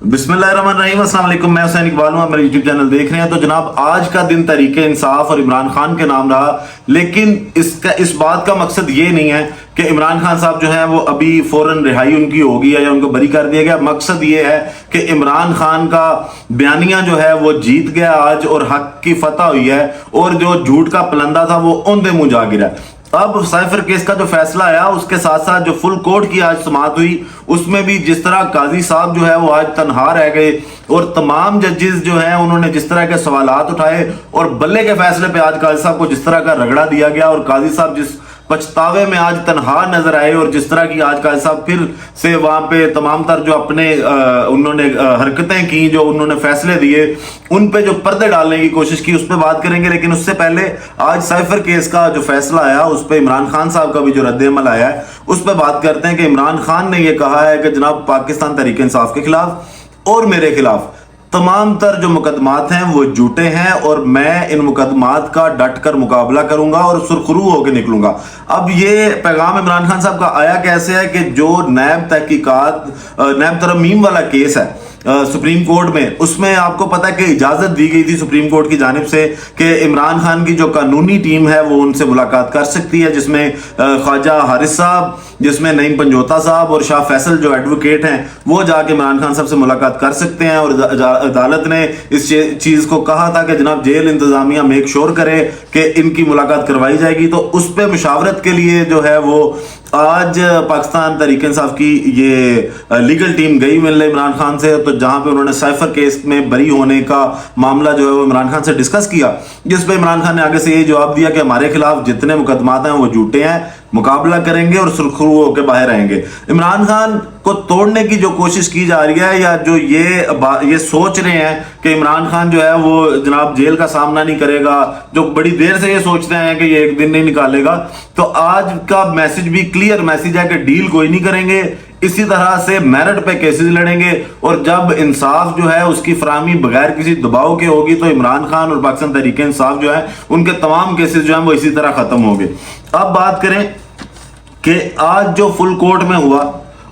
बिस्मिल्लाहिर्रहमानिर्रहीम, अस्सलाम वालेकुम। मैं हुसैन इकबाल हूं, आप मेरे यूट्यूब चैनल देख रहे हैं। तो जनाब, आज का दिन तहरीक इंसाफ और इमरान खान के नाम रहा, लेकिन इस बात का मकसद ये नहीं है कि इमरान खान साहब जो हैं वो अभी फौरन रिहाई उनकी होगी या उनको बरी कर दिया गया। मकसद ये है कि इमरान खान का बयानिया जो है वो जीत गया आज और हक की फतह हुई है, और जो झूठ का पलंदा था वो औंधे मुंह जा गिरा। अब साइफर केस का जो फैसला आया, उसके साथ साथ जो फुल कोर्ट की आज समाअत हुई, उसमें भी जिस तरह काजी साहब जो है वो आज तनहा रह गए और तमाम जजेस जो हैं उन्होंने जिस तरह के सवालात उठाए और बल्ले के फैसले पे आज काजी साहब को जिस तरह का रगड़ा दिया गया और काजी साहब जिस पछतावे में आज तनहा नजर आए और जिस तरह की आज काजी साहब फिर से वहां पे तमाम तर जो अपने उन्होंने हरकतें की, जो उन्होंने फैसले दिए, उन पे जो पर्दे डालने की कोशिश की, उस पर बात करेंगे। लेकिन उससे पहले आज साइफर केस का जो फैसला आया, उस पर इमरान खान साहब का भी जो रद्द-ए-अमल आया है, उस पर बात करते हैं कि इमरान खान ने यह कहा है कि जनाब पाकिस्तान तहरीक इंसाफ के खिलाफ और मेरे खिलाफ तमाम तर जो मुकदमात हैं वो झूठे हैं और मैं इन मुकदमात का डट कर मुकाबला करूंगा और सुरखरू होकर निकलूंगा। अब ये पैगाम इमरान खान साहब का आया कैसे है कि जो नैब तहकीकात, नैब तरमीम वाला केस है सुप्रीम कोर्ट में, उसमें आपको पता है कि इजाजत दी गई थी सुप्रीम कोर्ट की जानिब से कि इमरान खान की जो कानूनी टीम है वो उनसे मुलाकात कर सकती है, जिसमें ख्वाजा हारिस साहब, जिसमें नईम पंजोता साहब और शाह फैसल जो एडवोकेट हैं वो जाके इमरान खान साहब से मुलाकात कर सकते हैं। और अदालत ने इस चीज को कहा था कि जनाब जेल इंतजामिया मेक श्योर करे कि इनकी मुलाकात करवाई जाएगी। तो उस पर मुशावरत के लिए जो है वो आज पाकिस्तान तहरीक इंसाफ की ये लीगल टीम गई मिलने इमरान खान से, तो जहां पे उन्होंने साइफर केस में बरी होने का मामला जो है वो इमरान खान से डिस्कस किया, जिस पे इमरान खान ने आगे से ये जवाब दिया कि हमारे खिलाफ जितने मुकदमात हैं वो झूठे हैं, मुकाबला करेंगे और सुरखरू होकर बाहर आएंगे। इमरान खान को तोड़ने की जो कोशिश की जा रही है, या जो ये सोच रहे हैं कि इमरान खान जो है वो जनाब जेल का सामना नहीं करेगा, जो बड़ी देर से ये सोचते हैं कि ये एक दिन नहीं निकालेगा, तो आज का मैसेज भी क्लियर मैसेज है कि डील कोई नहीं करेंगे, इसी तरह से मेरिट पे केसेस लड़ेंगे और जब इंसाफ जो है उसकी फराहमी बगैर किसी दबाव के होगी तो इमरान खान और पाकिस्तान तहरीक इंसाफ जो है उनके तमाम केसेस जो हैं वो इसी तरह खत्म होंगे। अब बात करें कि आज जो फुल कोर्ट में हुआ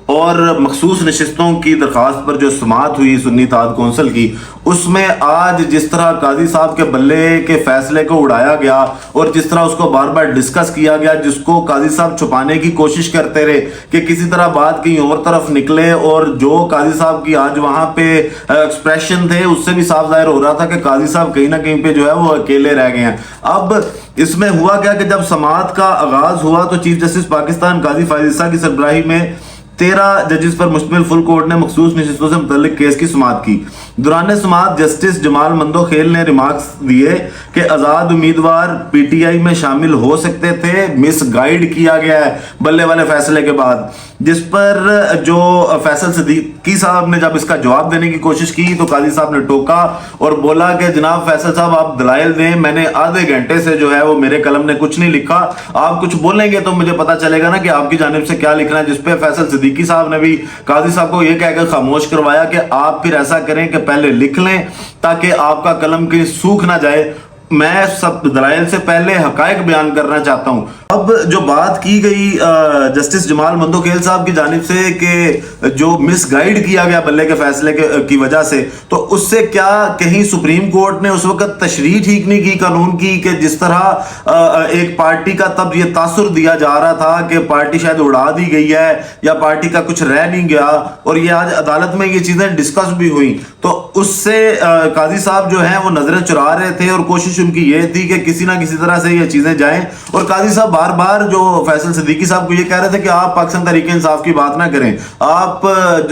और मखसूस नशिस्तों की दरखास्त पर जो समाअत हुई सुन्नी इत्तेहाद कौंसिल की, उसमें आज जिस तरह काजी साहब के बल्ले के फैसले को उड़ाया गया और जिस तरह उसको बार बार डिस्कस किया गया, जिसको काजी साहब छुपाने की कोशिश करते रहे कि किसी तरह बात कहीं और तरफ निकले, और जो काजी साहब की आज वहां पे एक्सप्रेशन थे उससे भी साफ जाहिर हो रहा था कि काजी साहब कहीं ना कहीं पे जो है वो अकेले रह गए हैं। अब इसमें हुआ क्या कि जब समाअत का आगाज हुआ तो चीफ जस्टिस पाकिस्तान काजी फायज ईसा की सरबराही में 13 जजेस पर मुश्तमिल फुल कोर्ट ने मखसूस नशिस्तों से मुतल्लिक केस की समाअत की। दौरान समाअत जस्टिस जमाल मंदोखेल ने रिमार्क्स दिए कि आज़ाद उम्मीदवार पीटीआई में शामिल हो सकते थे, मिस गाइड किया गया है बल्ले वाले फैसले के बाद, जिस पर जो फैसल सिद्दीकी साहब ने जब इसका जवाब देने की कोशिश की तो काजी साहब ने टोका और बोला कि जनाब फैसल साहब आप दलाइल दें, मैंने आधे घंटे से जो है वो मेरे कलम ने कुछ नहीं लिखा, आप कुछ बोलेंगे तो मुझे पता चलेगा ना कि आपकी जानिब से क्या लिखना है। जिस पे फैसल सिद्दीकी साहब ने भी काजी साहब को यह कहकर खामोश करवाया कि आप फिर ऐसा करें कि पहले लिख लें ताकि आपका कलम कहीं सूख ना जाए, मैं सब दलाइल से पहले हकायक बयान करना चाहता हूं। अब जो बात की गई जस्टिस जमाल मंदोखेल साहब की जानिब से कि जो मिस गाइड किया गया बल्ले के फैसले की वजह से, तो उससे क्या कहीं सुप्रीम कोर्ट ने उस वक्त तशरीह ठीक नहीं की कानून की कि जिस तरह एक पार्टी का तब ये तासुर दिया जा रहा था कि पार्टी शायद उड़ा दी गई है या पार्टी का कुछ रह नहीं गया, और ये आज अदालत में ये चीजें डिस्कस भी हुई, तो उससे काजी साहब जो हैं वो नजरें चुरा रहे थे और कोशिश उनकी ये थी कि किसी ना किसी तरह से ये चीजें जाएं। और काजी साहब बार बार जो फैसल सिद्दीकी साहब को ये कह रहे थे कि आप पाकिस्तान तहरीक इंसाफ की बात ना करें, आप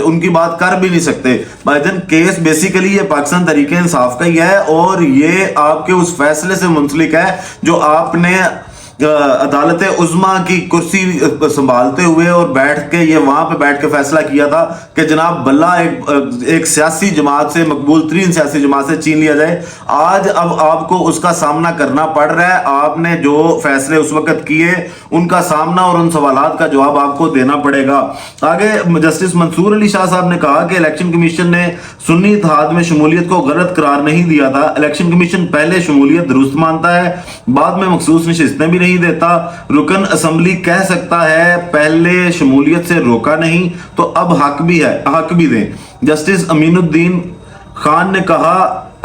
उनकी बात कर भी नहीं सकते। भाईजान केस बेसिकली ये पाकिस्तान तहरीक इंसाफ का ही है और ये आपके उस फैसले से मुंसलिक है जो आपने अदालत उज़्मा की कुर्सी संभालते हुए और बैठ के ये वहां पे बैठ के फैसला किया था कि जनाब बल्ला एक सियासी जमात से, मकबूल तरीन सियासी जमात से छीन लिया जाए। आज अब आपको उसका सामना करना पड़ रहा है, आपने जो फैसले उस वक्त किए उनका सामना और उन सवालात का जवाब आपको देना पड़ेगा। आगे जस्टिस मंसूर अली शाह साहब ने कहा कि इलेक्शन कमीशन ने सुन्नी इत्तेहाद में शमूलियत को गलत करार नहीं दिया था, इलेक्शन कमीशन पहले शमूलियत दुरुस्त मानता है, बाद में मखसूस नशिस्तें भी नहीं देता। रुकन असम्बली कह सकता है पहले शमूलियत से रोका नहीं तो अब हक भी दें। जस्टिस अमीनुद्दीन खान ने कहा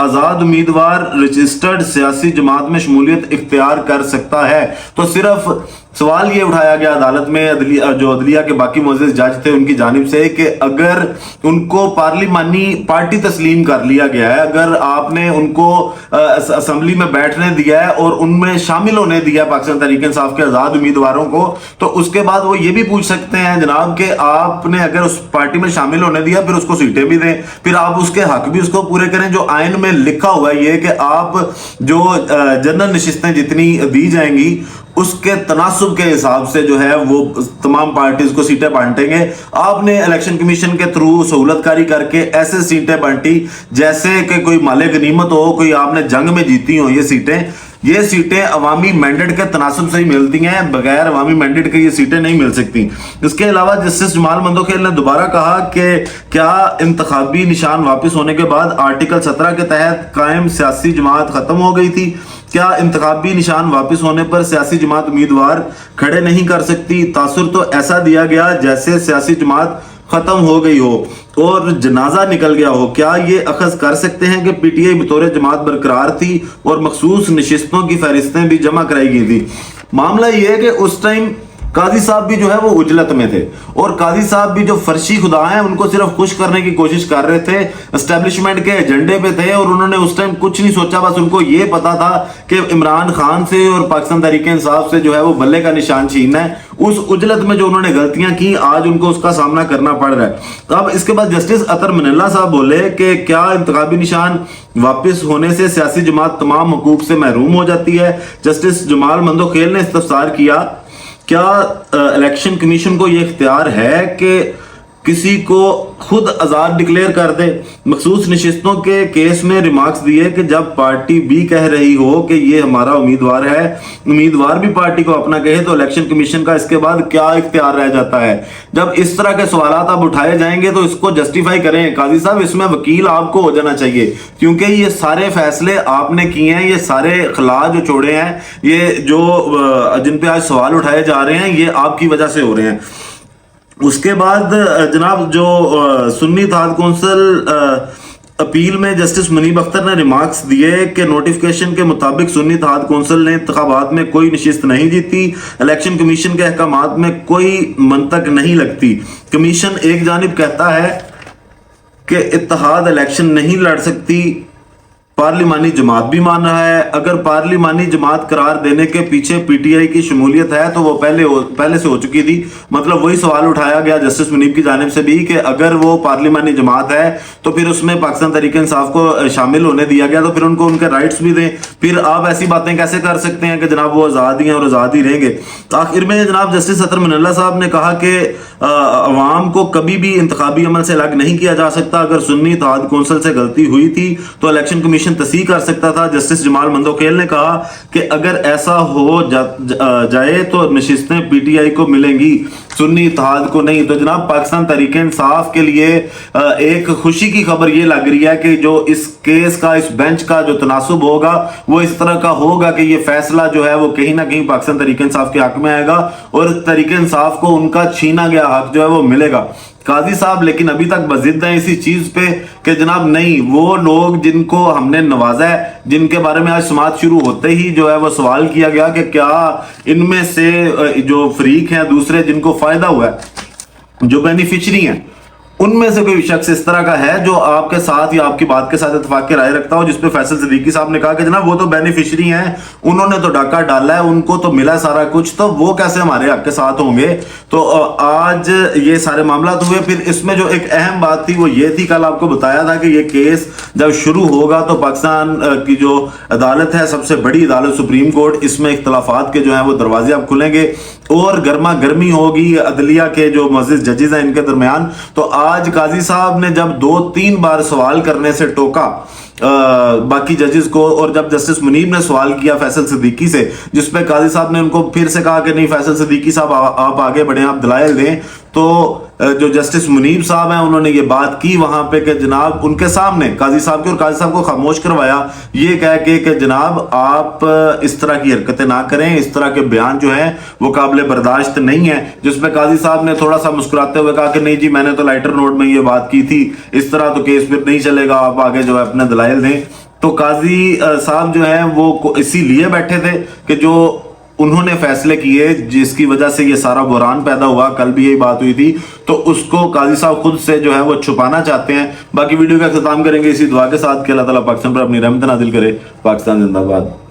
आजाद उम्मीदवार रजिस्टर्ड सियासी जमात में शमूलियत इख्तियार कर सकता है। तो सिर्फ सवाल ये उठाया गया अदालत में जो अदलिया के बाकी मुअज़्ज़िज़ जज थे उनकी जानिब से कि अगर उनको पार्लिमानी पार्टी तस्लीम कर लिया गया है, अगर आपने उनको असम्बली में बैठने दिया है और उनमें शामिल होने दिया है पाकिस्तान तहरीक इंसाफ के आजाद उम्मीदवारों को, तो उसके बाद वो ये भी पूछ सकते हैं जनाब कि आपने अगर उस पार्टी में शामिल होने दिया फिर उसको सीटें भी दें, फिर आप उसके हक भी उसको पूरे करें। जो आइन में लिखा हुआ है ये कि आप जो जनरल नशिस्तें जितनी दी जाएंगी उसके तनासुब के हिसाब से जो है वो तमाम पार्टीज को सीटें बांटेंगे। आपने इलेक्शन कमीशन के थ्रू सहूलतकारी करके ऐसे सीटें बांटी जैसे कि कोई माले गनीमत हो, कोई आपने जंग में जीती हो। ये सीटें अवामी मैंडेट के तनासुब से ही मिलती हैं, बगैर अवामी मैंडेट के ये सीटें नहीं मिल सकती। इसके अलावा जस्टिस जमाल मंदोखेल ने दोबारा कहा कि क्या इंतखाबी निशान वापस होने के बाद आर्टिकल 17 के तहत कायम सियासी जमात खत्म हो गई थी? क्या इंतखाबी निशान वापस होने पर सियासी जमात उम्मीदवार खड़े नहीं कर सकती? तासुर तो ऐसा दिया गया जैसे सियासी जमात खत्म हो गई हो और जनाजा निकल गया हो। क्या ये अखज़ कर सकते हैं कि पीटीआई बतौर जमात बरकरार थी और मखसूस नशिस्तों की फहरिस्तें भी जमा कराई गई थी? मामला ये है कि उस टाइम काजी साहब भी जो है वो उजलत में थे और काजी साहब भी जो फर्शी खुदा हैं उनको सिर्फ खुश करने की कोशिश कर रहे थे, एस्टेब्लिशमेंट के एजेंडे पे थे और उन्होंने उस टाइम कुछ नहीं सोचा। बस उनको ये पता था कि इमरान खान से और पाकिस्तान तहरीक इंसाफ से जो है वो बल्ले का निशान छीनना है। उस उजलत में जो उन्होंने गलतियां की आज उनको उसका सामना करना पड़ रहा है। तो अब इसके बाद जस्टिस अतर मनिल्ला साहब बोले कि क्या इंतखाबी निशान वापस होने से सियासी जमात तमाम हुकूक से महरूम हो जाती है? जस्टिस जमाल मंदोखेल ने इस्तफसार किया क्या इलेक्शन कमीशन को यह इख्तियार है कि किसी को खुद आजाद डिक्लेयर कर दे? मखसूस नशिस्तों के केस में रिमार्क्स दिए कि जब पार्टी भी कह रही हो कि ये हमारा उम्मीदवार है, उम्मीदवार भी पार्टी को अपना कहे, तो इलेक्शन कमीशन का इसके बाद क्या इख्तियार रह जाता है? जब इस तरह के सवालात अब उठाए जाएंगे तो इसको जस्टिफाई करें। काजी साहब इसमें वकील आपको हो जाना चाहिए क्योंकि ये सारे फैसले आपने किए हैं, ये सारे खिला जो छोड़े हैं, ये जो जिन पे आज सवाल उठाए जा रहे हैं ये आपकी वजह से हो रहे हैं। उसके बाद जनाब जो सुन्नी इत्तेहाद कौंसिल अपील में जस्टिस मुनीब अख्तर ने रिमार्क्स दिए कि नोटिफिकेशन के मुताबिक सुन्नी इत्तेहाद कौंसिल ने इंतखाबात में कोई नशिस्त नहीं जीती, इलेक्शन कमीशन के अहकामात में कोई मंतक नहीं लगती। कमीशन एक जानिब कहता है कि इत्तेहाद इलेक्शन नहीं लड़ सकती, पार्लिमानी जमात भी मान रहा है। अगर पार्लिमानी जमात करार देने के पीछे पीटीआई की शमूलियत है तो वो पहले से हो चुकी थी। मतलब वही सवाल उठाया गया जस्टिस मुनीब की जानिब से भी कि अगर वो पार्लिमानी जमात है तो फिर उसमें पाकिस्तान तहरीक इंसाफ को शामिल होने दिया गया तो फिर उनको उनके राइट्स भी दें। फिर आप ऐसी बातें कैसे कर सकते हैं कि जनाब वो आज़ाद ही हैं और आज़ाद ही रहेंगे? तो आखिर में जनाब जस्टिस अतर मनिल्ला साहब ने कहा कि अवाम को कभी भी इंतखाबी अमल से अलग नहीं किया जा सकता। अगर सुन्नी इत्तेहाद कौंसिल से गलती हुई थी तो इलेक्शन कमीशन तस्दीक कर सकता था। जस्टिस जमाल मंदोखेल ने कहा कि अगर ऐसा हो जाए तो नशिस्तें पीटीआई को मिलेंगी, सुन्नी इत्तेहाद को नहीं। तो जनाब पाकिस्तान तहरीक इंसाफ के लिए एक खुशी की खबर ये लग रही है कि जो इस केस का, इस बेंच का जो तनासुब होगा वो इस तरह का होगा कि ये फैसला जो है वो कहीं ना कहीं पाकिस्तान तहरीक इंसाफ के हक में आएगा और तहरीक इंसाफ को उनका छीना गया हक जो है वो मिलेगा। काजी साहब लेकिन अभी तक बजिद हैं इसी चीज पे कि जनाब नहीं, वो लोग जिनको हमने नवाजा है, जिनके बारे में आज समात शुरू होते ही जो है वो सवाल किया गया कि क्या इनमें से जो फरीक हैं दूसरे जिनको फायदा हुआ है, जो बेनिफिशरी हैं, उनमें से कोई शख्स इस तरह का है जो आपके साथ या आपकी बात के साथ इत्तेफाक की राय रखता हो? जिसपे फैसल सिद्दीकी साहब ने कहा कि जनाब वो तो बेनिफिशरी हैं, उन्होंने तो डाका डाला है, उनको तो मिला सारा कुछ, तो वो कैसे हमारे हक के साथ होंगे? तो आज ये सारे मामला हुए। फिर इसमें जो एक अहम बात थी वो ये थी, कल आपको बताया था कि ये केस जब शुरू होगा तो पाकिस्तान की जो अदालत है, सबसे बड़ी अदालत सुप्रीम कोर्ट, इसमें इख्तलाफात के जो है वो दरवाजे अब खुलेंगे और गर्मा गर्मी होगी अदलिया के जो मुअज़्ज़िज़ जजेस हैं इनके दरमियान। तो आज काजी साहब ने जब 2-3 बार सवाल करने से टोका बाकी जजेस को, और जब जस्टिस मुनीब ने सवाल किया फैसल सिद्दीकी से, जिसपे काजी साहब ने उनको फिर से कहा कि नहीं फैसल सिद्दीकी साहब आप आगे बढ़े, आप दलाइल दें, तो जो जस्टिस मुनीब साहब हैं उन्होंने ये बात की वहां पे कि जनाब उनके सामने काजी साहब के, और काजी साहब को खामोश करवाया ये कह के कि जनाब आप इस तरह की हरकतें ना करें, इस तरह के बयान जो है वो काबिल बर्दाश्त नहीं है। जिसमें काजी साहब ने थोड़ा सा मुस्कुराते हुए कहा कि नहीं जी मैंने तो लाइटर नोट में ये बात की थी, इस तरह तो केस फिर नहीं चलेगा, आप आगे जो है अपने दलाइल दें। तो काजी साहब जो है वो इसीलिए बैठे थे कि जो उन्होंने फैसले किए जिसकी वजह से ये सारा बहरान पैदा हुआ, कल भी यही बात हुई थी, तो उसको काजी साहब खुद से जो है वो छुपाना चाहते हैं। बाकी वीडियो का इख्तिताम करेंगे इसी दुआ के साथ कि अल्लाह ताला पाकिस्तान पर अपनी रहमत नाज़िल करे। पाकिस्तान जिंदाबाद।